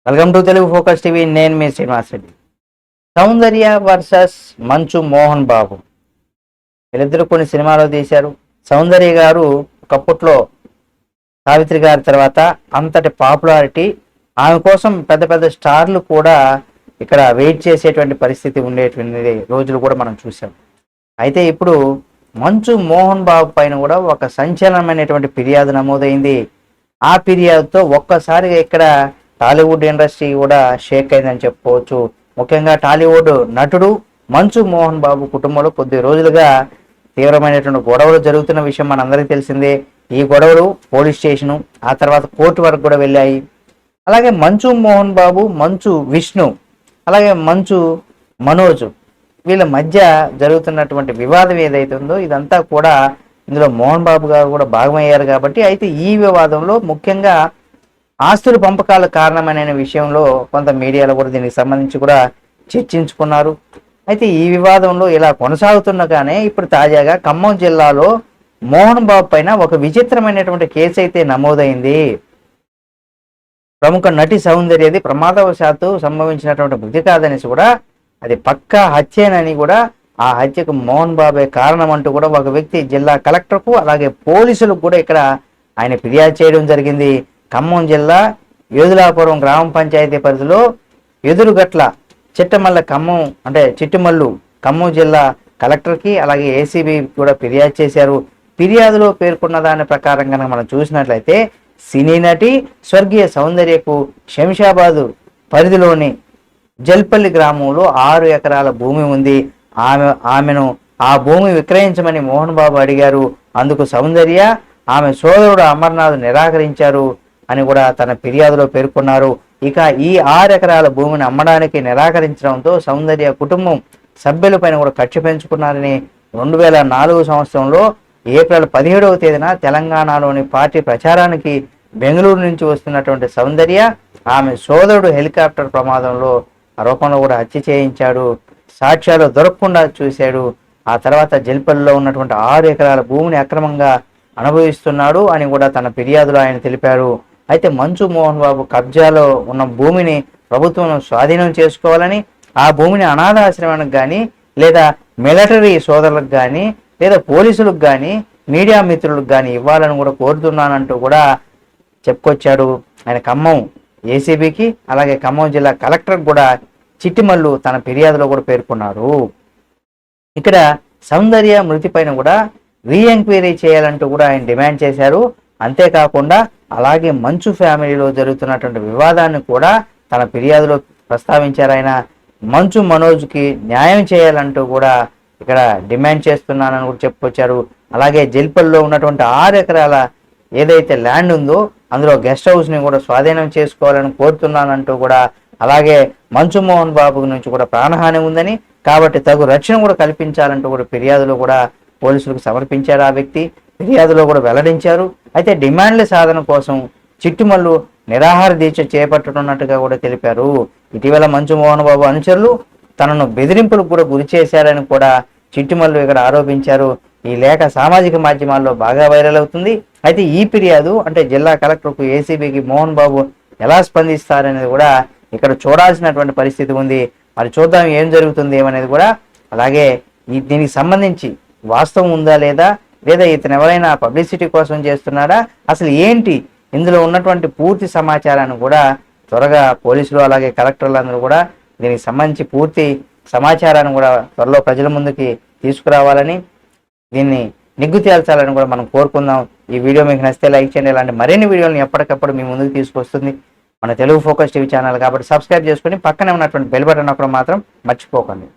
Welcome to Telugu focus TV. నేను మీ శ్రీనివాస్ రెడ్డి. సౌందర్య versus మంచు మోహన్ బాబు, వీళ్ళిద్దరూ కొన్ని సినిమాలు తీశారు. సౌందర్య గారు ఒకప్పట్లో సావిత్రి గారి తర్వాత అంతటి పాపులారిటీ, ఆమె కోసం పెద్ద పెద్ద స్టార్లు కూడా ఇక్కడ వెయిట్ చేసేటువంటి పరిస్థితి ఉండేటువంటి రోజులు కూడా మనం చూసాం. అయితే ఇప్పుడు మంచు మోహన్ బాబు పైన కూడా ఒక సంచలనమైనటువంటి ఫిర్యాదు నమోదైంది. ఆ ఫిర్యాదుతో ఒక్కసారిగా ఇక్కడ టాలీవుడ్ ఇండస్ట్రీ కూడా షేక్ అయిందని చెప్పుకోవచ్చు. ముఖ్యంగా టాలీవుడ్ నటుడు మంచు మోహన్ బాబు కుటుంబంలో కొద్ది రోజులుగా తీవ్రమైనటువంటి గొడవలు జరుగుతున్న విషయం మనందరికీ తెలిసిందే. ఈ గొడవలు పోలీస్ స్టేషను, ఆ తర్వాత కోర్టు వరకు కూడా వెళ్ళాయి. అలాగే మంచు మోహన్ బాబు, మంచు విష్ణు, అలాగే మంచు మనోజ్, వీళ్ళ మధ్య జరుగుతున్నటువంటి వివాదం ఏదైతే ఉందో ఇదంతా కూడా ఇందులో మోహన్ బాబు గారు కూడా భాగమయ్యారు కాబట్టి, అయితే ఈ వివాదంలో ముఖ్యంగా ఆస్తుల పంపకాల కారణమైన విషయంలో కొంత మీడియాలో కూడా దీనికి సంబంధించి కూడా చర్చించుకున్నారు. అయితే ఈ వివాదంలో ఇలా కొనసాగుతుండగానే ఇప్పుడు తాజాగా ఖమ్మం జిల్లాలో మోహన్ బాబు పైన ఒక విచిత్రమైనటువంటి కేసు అయితే నమోదైంది. ప్రముఖ నటి సౌందర్యది ప్రమాదవశాత్తు సంభవించినటువంటి మృతి కాదనేసి కూడా, అది పక్కా హత్యేనని కూడా, ఆ హత్యకు మోహన్ బాబే కారణం అంటూ కూడా ఒక వ్యక్తి జిల్లా కలెక్టర్కు అలాగే పోలీసులకు కూడా ఇక్కడ ఆయన ఫిర్యాదు చేయడం జరిగింది. ఖమ్మం జిల్లా యోధులాపురం గ్రామ పంచాయతీ పరిధిలో ఎదురుగట్ల చిట్టమల్ల ఖమ్మం అంటే చిట్టుమల్లు ఖమ్మం జిల్లా కలెక్టర్కి అలాగే ఏసీబీ కూడా ఫిర్యాదు చేశారు. ఫిర్యాదులో పేర్కొన్న దాని ప్రకారం కనుక మనం చూసినట్లయితే సినీ నటి స్వర్గీయ సౌందర్యకు శంషాబాదు పరిధిలోని జల్పల్లి గ్రామంలో 6 ఎకరాల భూమి ఉంది. ఆమెను ఆ భూమి విక్రయించమని మోహన్ బాబు అడిగారు. అందుకు సౌందర్య ఆమె సోదరుడు అమర్నాథ్ నిరాకరించారు అని కూడా తన ఫిర్యాదులో పేర్కొన్నారు. ఇక ఈ 6 ఎకరాల భూమిని అమ్మడానికి నిరాకరించడంతో సౌందర్య కుటుంబం సభ్యులపైన కూడా కక్ష పెంచుకున్నారని 2004 సంవత్సరంలో ఏప్రిల్ 17వ తేదీన తెలంగాణలోని పార్టీ ప్రచారానికి బెంగళూరు నుంచి వస్తున్నటువంటి సౌందర్య ఆమె సోదరుడు హెలికాప్టర్ ప్రమాదంలో ఆరోపణలో కూడా హత్య చేయించాడు. సాక్ష్యాలు దొరకకుండా చూశాడు. ఆ తర్వాత జల్పల్లిలో ఉన్నటువంటి 6 ఎకరాల భూమిని అక్రమంగా అనుభవిస్తున్నాడు అని కూడా తన ఫిర్యాదులో ఆయన తెలిపారు. అయితే మంచు మోహన్ బాబు కబ్జాలో ఉన్న భూమిని ప్రభుత్వం స్వాధీనం చేసుకోవాలని, ఆ భూమిని అనాథాశ్రమానికి కానీ లేదా మిలిటరీ సోదరులకు కానీ లేదా పోలీసులకు కానీ మీడియా మిత్రులకు కానీ ఇవ్వాలని కూడా కోరుతున్నానంటూ కూడా చెప్పుకొచ్చాడు. ఆయన ఖమ్మం ఏసీబీకి అలాగే ఖమ్మం జిల్లా కలెక్టర్కి కూడా చిట్టిమల్లు తన ఫిర్యాదులో కూడా పేర్కొన్నారు. ఇక్కడ సౌందర్య మృతి పైన కూడా రీఎంక్వైరీ చేయాలంటూ కూడా ఆయన డిమాండ్ చేశారు. అంతేకాకుండా అలాగే మంచు ఫ్యామిలీలో జరుగుతున్నటువంటి వివాదాన్ని కూడా తన ఫిర్యాదులో ప్రస్తావించారు. ఆయన మంచు మనోజ్కి న్యాయం చేయాలంటూ కూడా ఇక్కడ డిమాండ్ చేస్తున్నానని కూడా చెప్పుకొచ్చారు. అలాగే జల్పల్లో ఉన్నటువంటి 6 ఎకరాల ఏదైతే ల్యాండ్ ఉందో అందులో గెస్ట్ హౌస్ని కూడా స్వాధీనం చేసుకోవాలని కోరుతున్నానంటూ కూడా, అలాగే మంచు మోహన్ బాబు నుంచి కూడా ప్రాణహాని ఉందని కాబట్టి తగు రక్షణ కూడా కల్పించాలంటూ కూడా ఫిర్యాదులో కూడా పోలీసులకు సమర్పించారు. ఆ వ్యక్తి ఫిర్యాదులో కూడా వెల్లడించారు. అయితే డిమాండ్ల సాధన కోసం చిట్టుమల్లు నిరాహార దీక్ష చేపట్టనున్నట్టుగా కూడా తెలిపారు. ఇటీవల మంచు మోహన్ బాబు అనుచరులు తనను బెదిరింపులకు కూడా గురి చేశారని కూడా చిట్టుమల్లు ఇక్కడ ఆరోపించారు. ఈ లేఖ సామాజిక మాధ్యమాల్లో బాగా వైరల్ అవుతుంది. అయితే ఈ ఫిర్యాదు అంటే జిల్లా కలెక్టర్కు ఏసీబీకి మోహన్ బాబు ఎలా స్పందిస్తారనేది కూడా ఇక్కడ చూడాల్సినటువంటి పరిస్థితి ఉంది. మరి చూద్దాం ఏం జరుగుతుంది ఏమనేది కూడా. అలాగే దీనికి సంబంధించి వాస్తవం ఉందా లేదా ఇతను ఎవరైనా పబ్లిసిటీ కోసం చేస్తున్నాడా, అసలు ఏంటి ఇందులో ఉన్నటువంటి పూర్తి సమాచారాన్ని కూడా త్వరగా పోలీసులు అలాగే కలెక్టర్లందరూ కూడా దీనికి సంబంధించి పూర్తి సమాచారాన్ని కూడా త్వరలో ప్రజల ముందుకి తీసుకురావాలని, దీన్ని నిగ్గు తేల్చాలని కూడా మనం కోరుకుందాం. ఈ వీడియో మీకు నచ్చితే లైక్ చేయండి. ఇలాంటి మరిన్ని వీడియోలను ఎప్పటికప్పుడు మీ ముందుకు తీసుకొస్తుంది మన తెలుగు ఫోకస్ టీవీ ఛానల్ కాబట్టి సబ్స్క్రైబ్ చేసుకొని పక్కనే ఉన్నటువంటి బెల్ బటన్ ఒకటి మాత్రం మర్చిపోకండి.